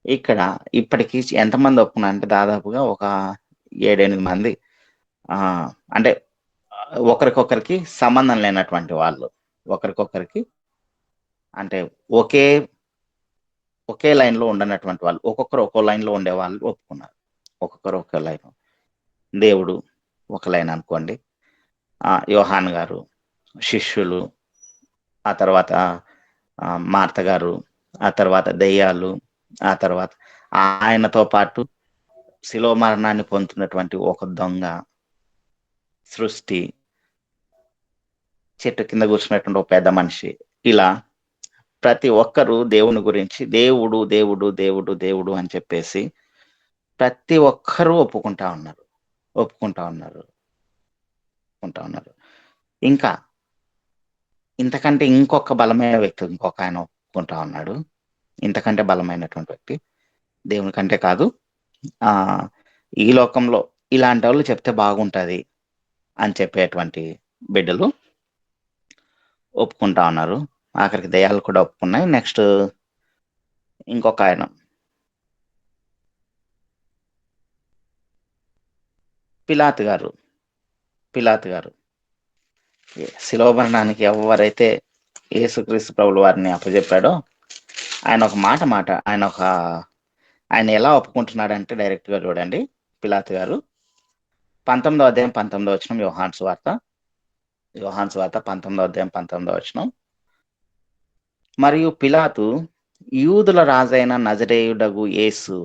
ఇక్కడ ఇప్పటికీ ఎంతమంది ఒప్పుకున్నా అంటే దాదాపుగా ఒక 7-8 మంది, అంటే ఒకరికొకరికి సంబంధం లేనటువంటి వాళ్ళు, ఒకరికొకరికి అంటే ఒకే లైన్ లో ఉండనటువంటి వాళ్ళు, ఒక్కొక్కరు ఒక్కో లైన్ లో ఉండే వాళ్ళు ఒప్పుకున్నారు. ఒక్కొక్కరు ఒకే లైన్, దేవుడు ఒక లైన్ అనుకోండి, యోహాన్ గారు, శిష్యులు, ఆ తర్వాత మార్త గారు, ఆ తర్వాత దెయ్యాలు, ఆ తర్వాత ఆయనతో పాటు శిలువ మరణాన్ని పొందుతున్నటువంటి ఒక దొంగ, సృష్టి, చెట్టు కింద కూర్చున్నటువంటి ఒక పెద్ద మనిషి, ఇలా ప్రతి ఒక్కరు దేవుని గురించి దేవుడు దేవుడు దేవుడు దేవుడు అని చెప్పేసి ప్రతి ఒక్కరూ ఒప్పుకుంటా ఉన్నారు. ఇంకా ఇంతకంటే ఇంకొక బలమైన వ్యక్తి, ఇంకొక ఆయన ఒప్పుకుంటా ఉన్నాడు. ఇంతకంటే బలమైనటువంటి వ్యక్తి, దేవుని కంటే కాదు, ఈ లోకంలో ఇలాంటి వాళ్ళు చెప్తే బాగుంటది అని చెప్పేటువంటి బిడ్డలు ఒప్పుకుంటా ఉన్నారు. ఆఖరికి దయ్యాలు కూడా ఒప్పుకున్నాయి. నెక్స్ట్ ఇంకొక ఆయన, పిలాతు గారు శిలువ మరణానికి ఎవరైతే యేసుక్రీస్తు ప్రభుల వారిని అప్పచెప్పాడో ఆయన ఎలా ఒప్పుకుంటున్నాడంటే డైరెక్ట్గా చూడండి. పిలాతు గారు 19వ అధ్యాయం 19వ వచనం, యోహాను సువార్త 19వ అధ్యాయం 19వ వచనం. మరియు పిలాతు యూదుల రాజైన నజరేయుడగు యేసు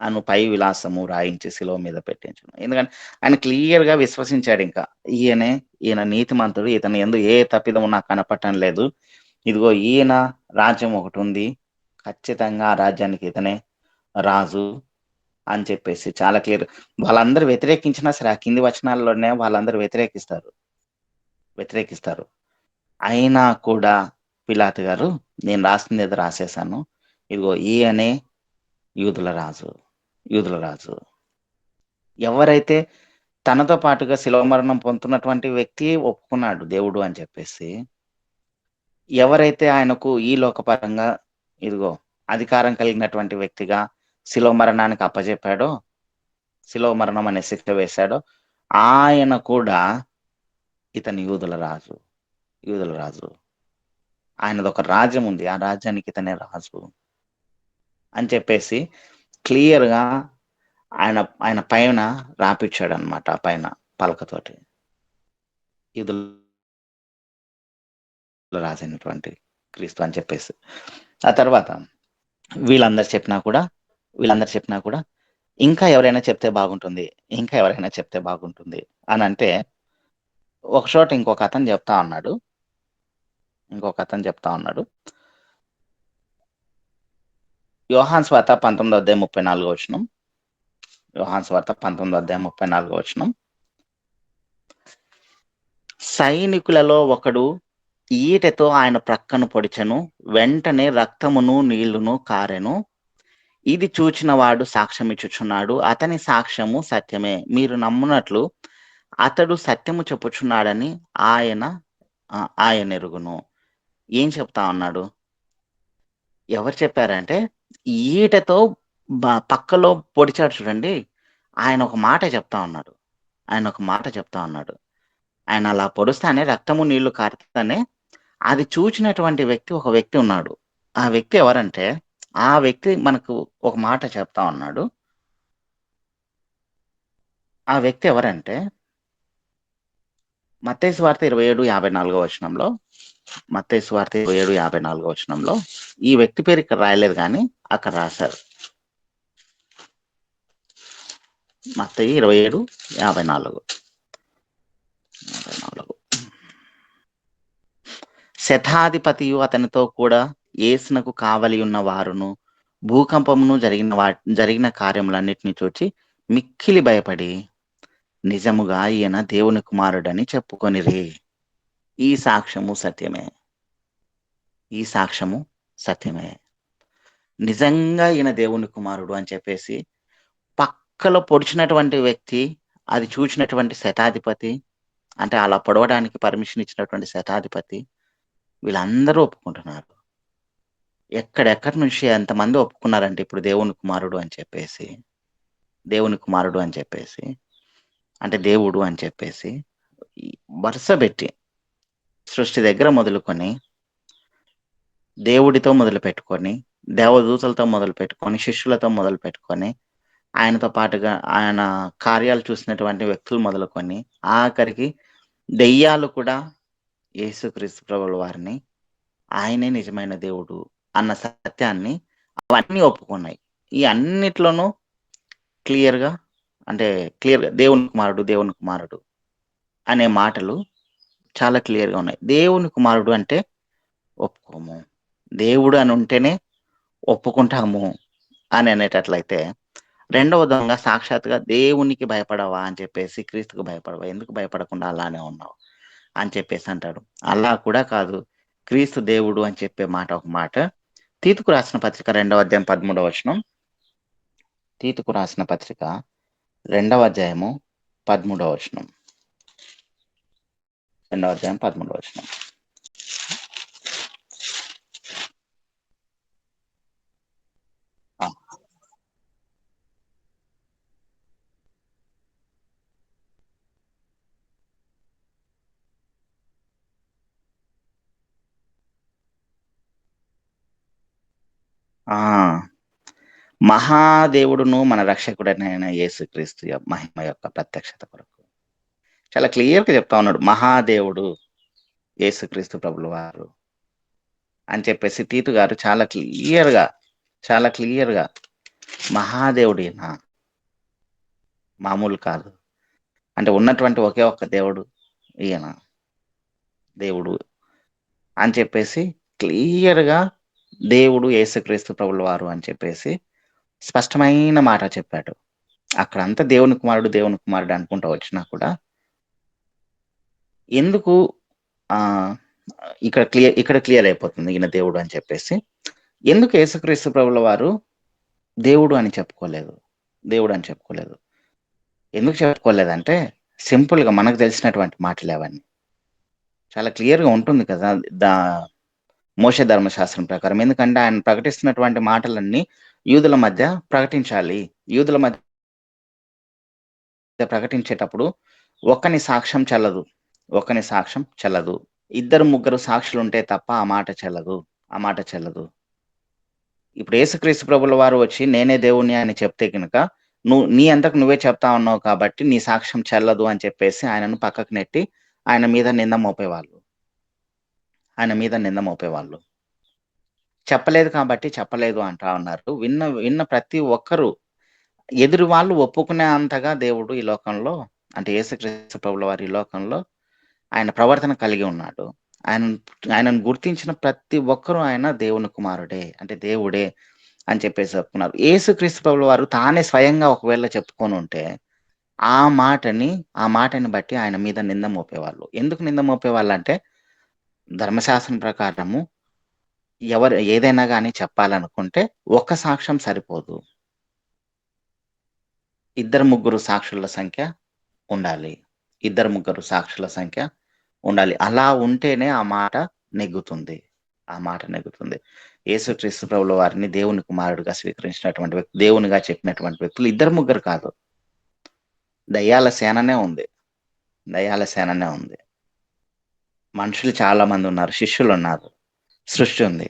అను పై విలాసము రాయించి శిలువ మీద పెట్టించును. ఎందుకంటే ఆయన క్లియర్ గా విశ్వసించాడు. ఇంకా ఈయన నీతిమంతుడు, ఇతని యందు ఏ తప్పిదము నాకు కనపడటం లేదు. ఇదిగో ఈయన రాజ్యం ఒకటి ఉంది, ఖచ్చితంగా ఆ రాజ్యానికి ఇతనే రాజు అని చెప్పేసి చాలా క్లియర్. వాళ్ళందరూ వ్యతిరేకించినా సరే, ఆ కింది వచనాల్లోనే వాళ్ళందరూ వ్యతిరేకిస్తారు. అయినా కూడా పిలాతు గారు, నేను రాసింది ఏదో రాసేశాను, ఇదిగో ఈయనే యూదుల రాజు. ఎవరైతే తనతో పాటుగా శిలువ మరణం పొందుతున్నటువంటి వ్యక్తి ఒప్పుకున్నాడు దేవుడు అని చెప్పేసి, ఎవరైతే ఆయనకు ఈ లోకపరంగా ఇదిగో అధికారం కలిగినటువంటి వ్యక్తిగా శిలువ మరణానికి అప్పజెప్పాడో, శిలువ మరణం అనే శిక్ష వేశాడో, ఆయన కూడా ఇతని యూదుల రాజు. ఆయనది ఒక రాజ్యం ఉంది, ఆ రాజ్యానికి ఇతనే రాజు అని చెప్పేసి క్లియర్ గా ఆయన పైన రాపిచ్చాడు అనమాట. ఆ పైన పలకతోటి యూదుల రాజైనటువంటి క్రీస్తు అని చెప్పేసి. ఆ తర్వాత వీళ్ళందరు చెప్పినా కూడా ఇంకా ఎవరైనా చెప్తే బాగుంటుంది అని అంటే, ఒక చోట ఇంకొక అతను చెప్తా ఉన్నాడు. యోహాను సువార్త 19వ అధ్యాయం 34వ వచనం. సైనికులలో ఒకడు ఈటెతో ఆయన ప్రక్కను పొడిచెను, వెంటనే రక్తమును నీళ్లును కారెను. ఇది చూచిన వాడు సాక్ష్యమిచ్చుచున్నాడు, అతని సాక్ష్యము సత్యమే. మీరు నమ్మునట్లు అతడు సత్యము చెప్పుచున్నాడని ఆయన ఎరుగును. ఏం చెప్తా ఉన్నాడు? ఎవరు చెప్పారంటే, ఈటెతో పక్కలో పొడిచాడు చూడండి, ఆయన ఒక మాట చెప్తా ఉన్నాడు. ఆయన అలా పొడుస్తానే రక్తము నీళ్లు కారుతానే అది చూచినటువంటి ఒక వ్యక్తి ఉన్నాడు. ఆ వ్యక్తి ఎవరంటే, ఆ వ్యక్తి మనకు ఒక మాట చెప్తా ఉన్నాడు. ఆ వ్యక్తి ఎవరంటే, మత్తయి సువార్త 27:54వ వచనంలో, ఈ వ్యక్తి పేరు ఇక్కడ రాయలేదు కానీ అక్కడ రాశారు. మత్తయి 27:54. శతాధిపతియు అతనితో కూడా యేసునకు కావలి ఉన్న వారును భూకంపమును జరిగిన కార్యములన్నిటిని చూచి మిక్కిలి భయపడి నిజముగా ఈయన దేవుని కుమారుడని చెప్పుకొనిరి. ఈ సాక్ష్యము సత్యమే. నిజంగా ఈయన దేవుని కుమారుడు అని చెప్పేసి పక్కలో పొడిచినటువంటి వ్యక్తి, అది చూచినటువంటి శతాధిపతి, అంటే అలా పొడవడానికి పర్మిషన్ ఇచ్చినటువంటి శతాధిపతి, వీళ్ళందరూ ఒప్పుకుంటున్నారు. ఎక్కడెక్కడి నుంచి ఎంతమంది ఒప్పుకున్నారంటే ఇప్పుడు దేవుని కుమారుడు అని చెప్పేసి, అంటే దేవుడు అని చెప్పేసి వరుస పెట్టి సృష్టి దగ్గర మొదలుకొని, దేవుడితో మొదలు పెట్టుకొని, దేవదూతలతో మొదలు పెట్టుకొని, శిష్యులతో మొదలు పెట్టుకొని, ఆయనతో పాటుగా ఆయన కార్యాలు చూసినటువంటి వ్యక్తులు మొదలుకొని, ఆఖరికి దెయ్యాలు కూడా యేసుక్రీస్తు ప్రభుల వారిని ఆయనే నిజమైన దేవుడు అన్న సత్యాన్ని అవన్నీ ఒప్పుకున్నాయి. ఈ అన్నిట్లోనూ క్లియర్గా దేవుని కుమారుడు అనే మాటలు చాలా క్లియర్గా ఉన్నాయి. దేవుని కుమారుడు అంటే ఒప్పుకోము, దేవుడు అని ఉంటేనే ఒప్పుకుంటాము అని అనేటట్లయితే, రెండవ దొంగ సాక్షాత్తుగా దేవునికి భయపడవా అని చెప్పేసి, క్రీస్తుకు భయపడవా, ఎందుకు భయపడకుండా అలానే ఉన్నావు అని చెప్పేసి అంటాడు. అలా కూడా కాదు, క్రీస్తు దేవుడు అని చెప్పే మాట ఒక మాట. తీతుకు రాసిన పత్రిక 2వ అధ్యాయం 13వ వచనం. 2వ అధ్యాయము 13వ వచనం. ఆ మహాదేవుడును మన రక్షకుడైన యేసుక్రీస్తు మహిమ యొక్క ప్రత్యక్షత కొరకు చాలా క్లియర్గా చెప్తా ఉన్నాడు. మహాదేవుడు యేసుక్రీస్తు ప్రభుల వారు అని చెప్పేసి తీతు గారు చాలా క్లియర్గా మహాదేవుడినా మామూలు కాదు, అంటే ఉన్నటువంటి ఒకే ఒక్క దేవుడు ఈయన దేవుడు అని చెప్పేసి క్లియర్గా దేవుడు యేసుక్రీస్తు ప్రభుల వారు అని చెప్పేసి స్పష్టమైన మాట చెప్పాడు. అక్కడంతా దేవుని కుమారుడు అనుకుంటూ వచ్చినా కూడా ఎందుకు ఇక్కడ క్లియర్ అయిపోతుంది ఈయన దేవుడు అని చెప్పేసి. ఎందుకు యేసుక్రీస్తు ప్రభుల వారు దేవుడు అని చెప్పుకోలేదు? ఎందుకు చెప్పుకోలేదంటే సింపుల్గా మనకు తెలిసినటువంటి మాటలు అవన్నీ చాలా క్లియర్గా ఉంటుంది కదా మోషే ధర్మశాస్త్రం ప్రకారం. ఎందుకంటే ఆయన ప్రకటిస్తున్నటువంటి మాటలన్నీ యూదుల మధ్య ప్రకటించాలి. యూదుల మధ్య ప్రకటించేటప్పుడు ఒక్కని సాక్ష్యం చెల్లదు. 2-3 సాక్షులు ఉంటే తప్ప ఆ మాట చెల్లదు. ఇప్పుడు యేసుక్రీస్తు ప్రభుల వారు వచ్చి నేనే దేవుణ్ణి అని చెప్తే కనుక నీ అంతకు నువ్వే చెప్తా ఉన్నావు కాబట్టి నీ సాక్ష్యం చెల్లదు అని చెప్పేసి ఆయనను పక్కకు నెట్టి ఆయన మీద నింద మోపేవాళ్ళు. చెప్పలేదు కాబట్టి చెప్పలేదు అంటా ఉన్నారు. విన్న ప్రతి ఒక్కరూ ఎదురు వాళ్ళు ఒప్పుకునే అంతగా దేవుడు ఈ లోకంలో, అంటే యేసుక్రీస్తు ప్రభుల వారి ఈ లోకంలో ఆయన ప్రవర్తన కలిగి ఉన్నాడు. ఆయనను గుర్తించిన ప్రతి ఒక్కరూ ఆయన దేవుని కుమారుడే, అంటే దేవుడే అని చెప్పేసి చెప్పుకున్నారు. యేసుక్రీస్తు ప్రభుల వారు తానే స్వయంగా ఒకవేళ చెప్పుకొని ఉంటే ఆ మాటని బట్టి ఆయన మీద నింద మోపేవాళ్ళు. ఎందుకు నింద మోపేవాళ్ళు అంటే ధర్మశాస్త్రం ప్రకారము ఎవరు ఏదైనా కానీ చెప్పాలనుకుంటే ఒక్క సాక్ష్యం సరిపోదు, 2-3 సాక్షుల సంఖ్య ఉండాలి. అలా ఉంటేనే ఆ మాట నెగ్గుతుంది. యేసుక్రీస్తు ప్రభుల వారిని దేవుని కుమారుడిగా స్వీకరించినటువంటి వ్యక్తి, దేవునిగా చెప్పినటువంటి వ్యక్తులు 2-3 కాదు, దయ్యాల సేననే ఉంది. మనుషులు చాలా మంది ఉన్నారు, శిష్యులు ఉన్నారు, సృష్టి ఉంది.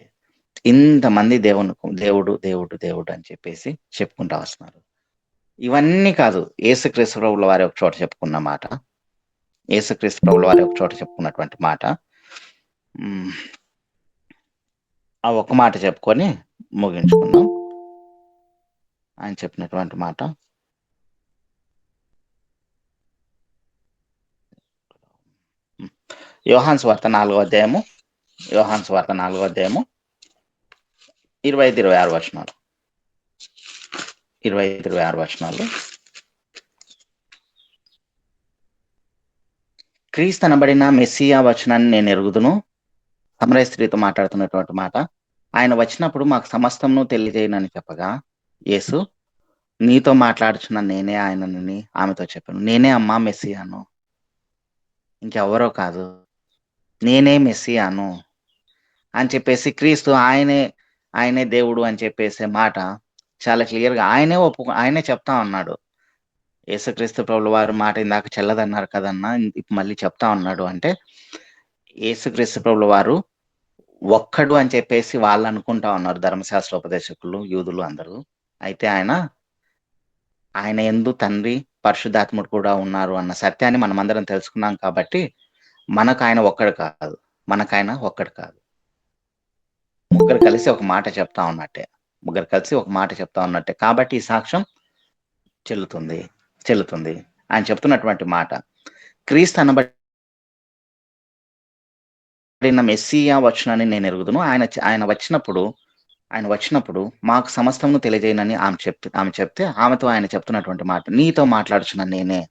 ఇంతమంది దేవుడు అని చెప్పేసి చెప్పుకుంటా వస్తున్నారు. ఇవన్నీ కాదు, యేసుక్రీస్తు ప్రభుల వారి ఒక చోట చెప్పుకున్నటువంటి మాట, ఆ ఒక్క మాట చెప్పుకొని ముగించుకుందాం. ఆయన చెప్పినటువంటి మాట యోహాను సువార్త 4వ అధ్యాయము 25-26 వచనాలు. 25-26 వచనాలు. క్రీస్తు అనబడిన మెస్సియా వచనాన్ని నేను ఎరుగుదును. సమరయ స్త్రీతో మాట్లాడుతున్నటువంటి మాట. ఆయన వచ్చినప్పుడు మాకు సమస్తమును తెలియజేయనని చెప్పగా యేసు నీతో మాట్లాడుచున్న నేనే ఆయనని ఆమెతో చెప్పాను. నేనే అమ్మా మెస్సియాను, ఇంకెవరో కాదు, నేనే మెస్సియాను అని చెప్పేసి క్రీస్తు ఆయనే దేవుడు అని చెప్పేసే మాట చాలా క్లియర్గా ఆయనే చెప్తా ఉన్నాడు. యేసుక్రీస్తు ప్రభుల వారి మాట ఇందాక చెల్లదన్నారు కదన్నా, ఇప్పుడు మళ్ళీ చెప్తా ఉన్నాడు. అంటే యేసుక్రీస్తు ప్రభుల వారు ఒక్కడు అని చెప్పేసి వాళ్ళు అనుకుంటా ఉన్నారు, ధర్మశాస్త్ర ఉపదేశకులు, యూదులు అందరూ. అయితే ఆయన యందు తండ్రి పరిశుద్ధాత్ముడు కూడా ఉన్నారు అన్న సత్యాన్ని మనం అందరం తెలుసుకున్నాం కాబట్టి మనకు ఆయన ఒక్కడు కాదు, ముగ్గురు కలిసి ఒక మాట చెప్తా ఉన్నట్టే. కాబట్టి ఈ సాక్ష్యం చెల్లుతుంది ఆయన చెప్తున్నటువంటి మాట. క్రీస్తు అనబడిన మెస్సియా వచనాన్ని నేను ఎరుగుదును. ఆయన వచ్చినప్పుడు మాకు సమస్తమును తెలియజేయనని ఆమె చెప్తే ఆమెతో ఆయన చెప్తున్నటువంటి మాట, నీతో మాట్లాడుచున్న నేనే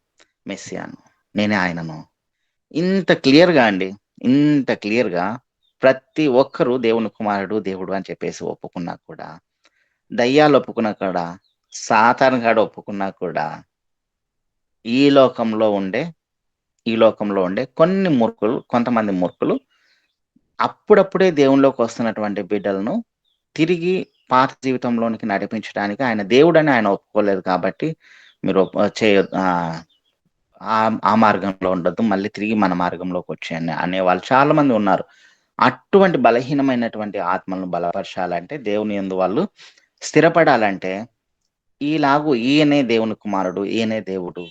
మెస్సియాను, నేనే ఆయనను. ఇంత క్లియర్గా ప్రతి ఒక్కరూ దేవుని కుమారుడు, దేవుడు అని చెప్పేసి ఒప్పుకున్నా కూడా, దయ్యాలు ఒప్పుకున్నా కూడా, సాతాను గాడు ఒప్పుకున్నా కూడా, ఈ లోకంలో ఉండే కొంతమంది మూర్ఖులు అప్పుడప్పుడే దేవునిలోకి వస్తున్నటువంటి బిడ్డలను తిరిగి పాత జీవితంలోనికి నడిపించడానికి ఆయన దేవుడని ఆయన ఒప్పుకోలేదు కాబట్టి మీరు ఆ మార్గంలో ఉండొద్దు, మళ్ళీ తిరిగి మన మార్గంలోకి వచ్చేయండి అనేవాళ్ళు చాలా మంది ఉన్నారు. అటువంటి బలహీనమైనటువంటి ఆత్మలను బలపరచాలంటే, దేవుని యందు వాళ్ళు స్థిరపడాలంటే, ఈయనే దేవుని కుమారుడు, ఈయనే దేవుడు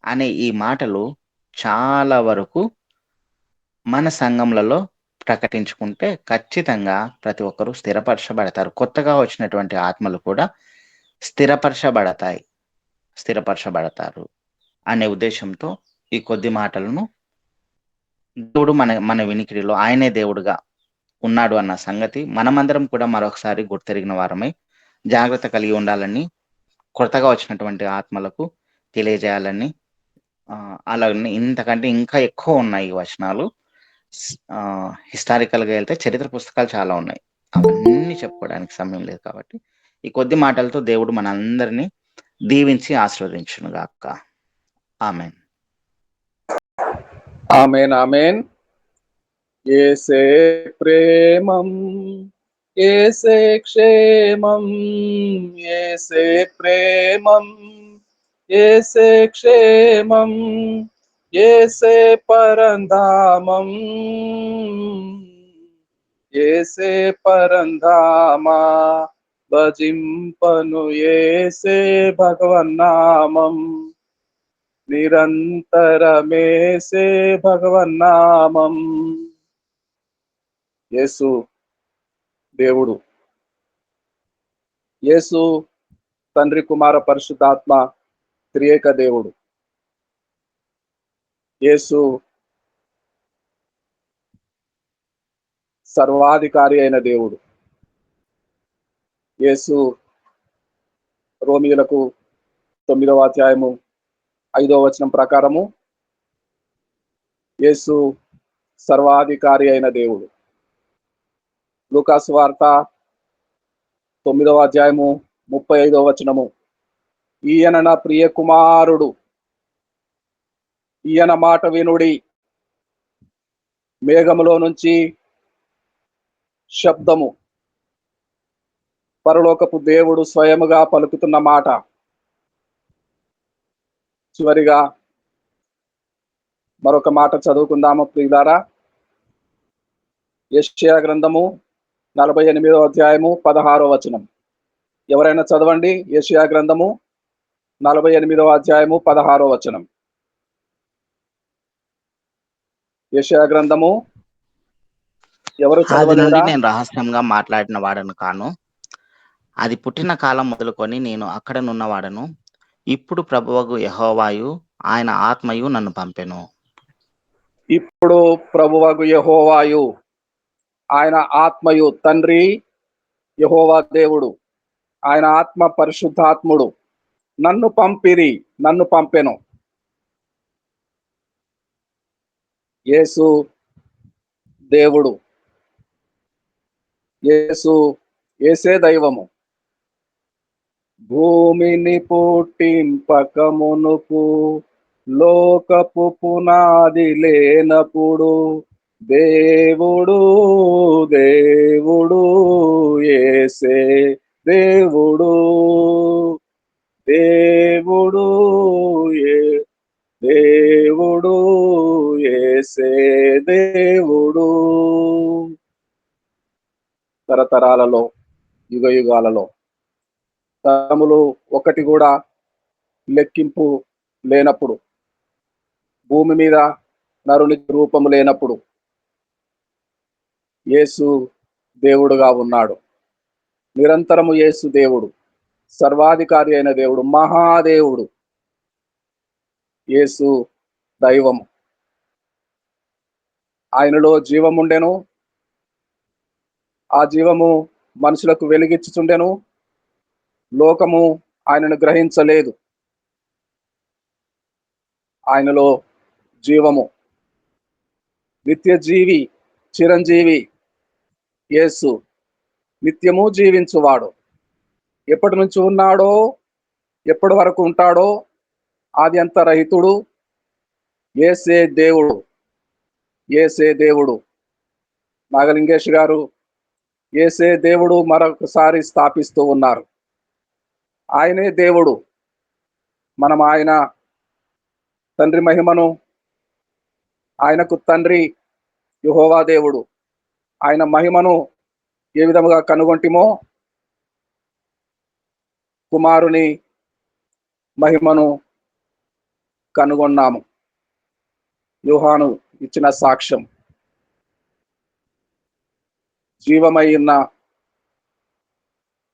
అనే ఈ మాటలు చాలా వరకు మన సంఘములలో ప్రకటించుకుంటే ఖచ్చితంగా ప్రతి ఒక్కరు స్థిరపరచబడతారు. కొత్తగా వచ్చినటువంటి ఆత్మలు కూడా స్థిరపరచబడతారు అనే ఉద్దేశంతో ఈ కొద్ది మాటలను దేవుడు మన మన వినికిడిలో ఆయనే దేవుడుగా ఉన్నాడు అన్న సంగతి మనమందరం కూడా మరొకసారి గుర్తెరిగిన వారమై జాగ్రత్త కలిగి ఉండాలని, కొత్తగా వచ్చినటువంటి ఆత్మలకు తెలియజేయాలని, అలాగనే ఇంతకంటే ఇంకా ఎక్కువ ఉన్నాయి ఈ వచనాలు. హిస్టారికల్‌గా వెళ్తే చరిత్ర పుస్తకాలు చాలా ఉన్నాయి. అవన్నీ చెప్పుకోవడానికి సమయం లేదు కాబట్టి, ఈ కొద్ది మాటలతో దేవుడు మనందరినీ దీవించి ఆశీర్వదించునుగాక. ఆమేన్. ఆమేన్, ఆమేన్. యేసే ప్రేమం, యేసే క్షేమం, యేసే ప్రేమం, యేసే క్షేమం, యేసే పరంధామం, యేసే పరంధామా భజింపను యేసే భగవన్నామం, నిరంతరమేసే భగవన్నామం. యేసు దేవుడు, యేసు తండ్రి కుమార పరిశుద్ధాత్మ త్రియేక దేవుడు. యేసు సర్వాధికారి అయిన దేవుడు. యేసు రోమియులకు 9వ అధ్యాయము 5వ వచనం ప్రకారము యేసు సర్వాధికారి అయిన దేవుడు. లూకాసు వార్త 9వ అధ్యాయము 35వ వచనము, ఈయన నా ప్రియ కుమారుడు, ఈయన మాట వినుడి. మేఘములో నుంచి శబ్దము, పరలోకపు దేవుడు స్వయముగా పలుకుతున్న మాట. చివరిగా మరొక మాట చదువుకుందాము ప్రియులారా. యెషయా గ్రంథము 48వ అధ్యాయము 16వ వచనం. ఎవరైనా చదవండి. యెషయా గ్రంథము 48వ అధ్యాయము 16వ వచనం. యెషయా గ్రంథము ఎవరు ఆది నుండి చదవలేరా? నేను రహస్యంగా మాట్లాడిన వాడను కాను, అది పుట్టిన కాలం మొదలుకొని నేను అక్కడనున్న వాడను. ఇప్పుడు ప్రభువగు యెహోవాయు ఆయన ఆత్మయు నన్ను పంపెను. ఇప్పుడు ప్రభువగు యెహోవాయు ఆయన ఆత్మయు, తండ్రి యెహోవా దేవుడు, ఆయన ఆత్మ పరిశుద్ధాత్ముడు నన్ను పంపెను. యేసు దేవుడు, యేసే దైవము. భూమిని పుట్టింపక మునుపు, లోకపు పునాది లేనప్పుడు, దేవుడు యేసే దేవుడు, దేవుడు యేసే దేవుడు. తరతరాలలో, యుగయుగాలలో తరములు ఒకటి కూడా లెక్కింపు లేనప్పుడు, భూమి మీద నరుని రూపము లేనప్పుడు యేసు దేవుడుగా ఉన్నాడు. నిరంతరము యేసు దేవుడు, సర్వాధికారి అయిన దేవుడు, మహాదేవుడు. యేసు దైవము. ఆయనలో జీవముండెను, ఆ జీవము మనుషులకు వెలిగించుచుండెను. లోకము ఆయనను గ్రహించలేదు. ఆయనలో జీవము, నిత్య జీవి, చిరంజీవి యేసు, నిత్యము జీవించువాడు. ఎప్పటి నుంచి ఉన్నాడో, ఎప్పటి వరకు ఉంటాడో, ఆది అంతరహితుడు, యేసే దేవుడు. నాగలింగేష్ గారు యేసే దేవుడు మరొకసారి స్థాపిస్తూ ఉన్నారు. ఆయనే దేవుడు. మనం ఆయన తండ్రి మహిమను, ఆయనకు తండ్రి యెహోవా దేవుడు, ఆయన మహిమను ఏ విధముగా కనుగొంటిమో కుమారుని మహిమను కనుగొన్నాము. యోహాను ఇచ్చిన సాక్ష్యం, జీవమై ఉన్న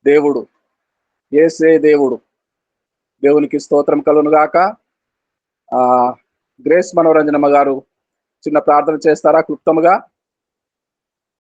దేవుడు, యేసే దేవుడు. దేవునికి స్తోత్రం కలుగును గాక. గ్రేస్ మనోరంజనమ్మ గారు చిన్న ప్రార్థన చేస్తారా క్లుప్తముగా?